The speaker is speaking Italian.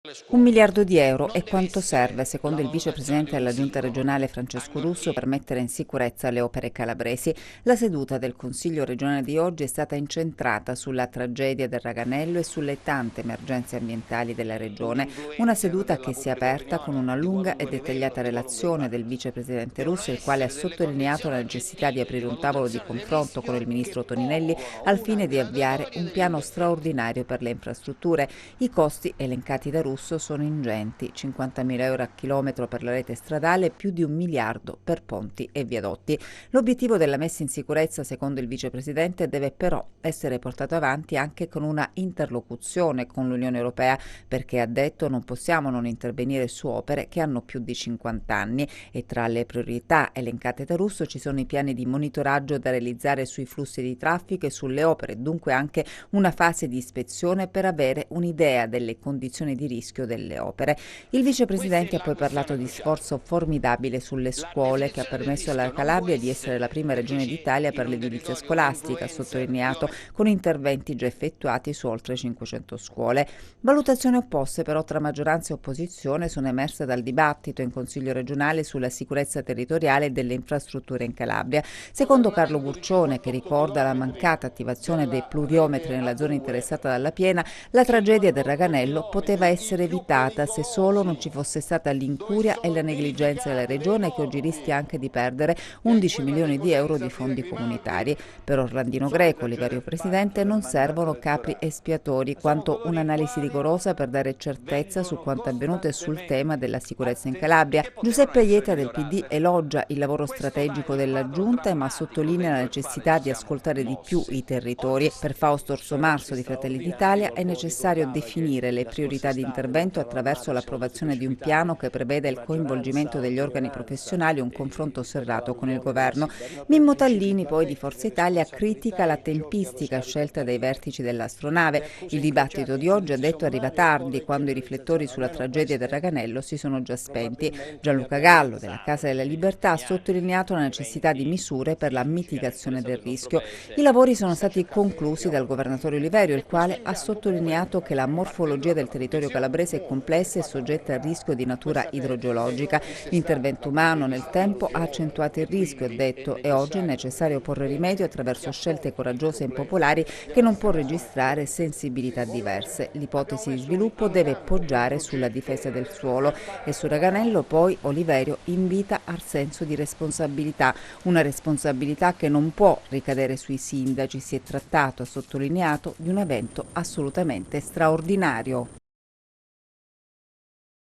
1 miliardo di euro è quanto serve, secondo il vicepresidente della Giunta regionale Francesco Russo, per mettere in sicurezza le opere calabresi. La seduta del Consiglio regionale di oggi è stata incentrata sulla tragedia del Raganello e sulle tante emergenze ambientali della regione. Una seduta che si è aperta con una lunga e dettagliata relazione del vicepresidente Russo, il quale ha sottolineato la necessità di aprire un tavolo di confronto con il ministro Toninelli al fine di avviare un piano straordinario per le infrastrutture. I costi elencati da Russo sono ingenti: 50.000 euro a chilometro per la rete stradale, più di 1 miliardo per ponti e viadotti. L'obiettivo della messa in sicurezza, secondo il vicepresidente, deve però essere portato avanti anche con una interlocuzione con l'Unione Europea, perché, ha detto, non possiamo non intervenire su opere che hanno più di 50 anni, e tra le priorità elencate da Russo ci sono i piani di monitoraggio da realizzare sui flussi di traffico e sulle opere, dunque anche una fase di ispezione per avere un'idea delle condizioni di rischio delle opere. Il vicepresidente ha poi parlato di sforzo formidabile sulle scuole, che ha permesso alla Calabria di essere la prima regione d'Italia per l'edilizia scolastica, ha sottolineato, con interventi già effettuati su oltre 500 scuole. Valutazioni opposte però tra maggioranza e opposizione sono emerse dal dibattito in Consiglio regionale sulla sicurezza territoriale e delle infrastrutture in Calabria. Secondo Carlo Gurcione, che ricorda la mancata attivazione dei pluviometri nella zona interessata dalla piena, la tragedia del Raganello poteva essere evitata se solo non ci fosse stata l'incuria e la negligenza della regione, che oggi rischia anche di perdere 11 milioni di euro di fondi comunitari. Per Orlandino Greco, Liverio presidente, non servono capri espiatori quanto un'analisi rigorosa per dare certezza su quanto avvenuto e sul tema della sicurezza in Calabria. Giuseppe Ieta del PD elogia il lavoro strategico della Giunta, ma sottolinea la necessità di ascoltare di più i territori. Per Fausto Orsomarso di Fratelli d'Italia è necessario definire le priorità di intervento attraverso l'approvazione di un piano che preveda il coinvolgimento degli organi professionali e un confronto serrato con il governo. Mimmo Tallini, poi, di Forza Italia, critica la tempistica scelta dai vertici dell'astronave. Il dibattito di oggi, ha detto, arriva tardi, quando i riflettori sulla tragedia del Raganello si sono già spenti. Gianluca Gallo, della Casa della Libertà, ha sottolineato la necessità di misure per la mitigazione del rischio. I lavori sono stati conclusi dal governatore Oliverio, il quale ha sottolineato che la morfologia del territorio calabrese è complessa e soggetta al rischio di natura idrogeologica. L'intervento umano nel tempo ha accentuato il rischio, ha detto, e oggi è necessario porre rimedio attraverso scelte coraggiose e impopolari che non può registrare sensibilità diverse. L'ipotesi di sviluppo deve poggiare sulla difesa del suolo. E su Raganello, poi, Oliverio invita al senso di responsabilità, una responsabilità che non può ricadere sui sindaci. Si è trattato, ha sottolineato, di un evento assolutamente straordinario.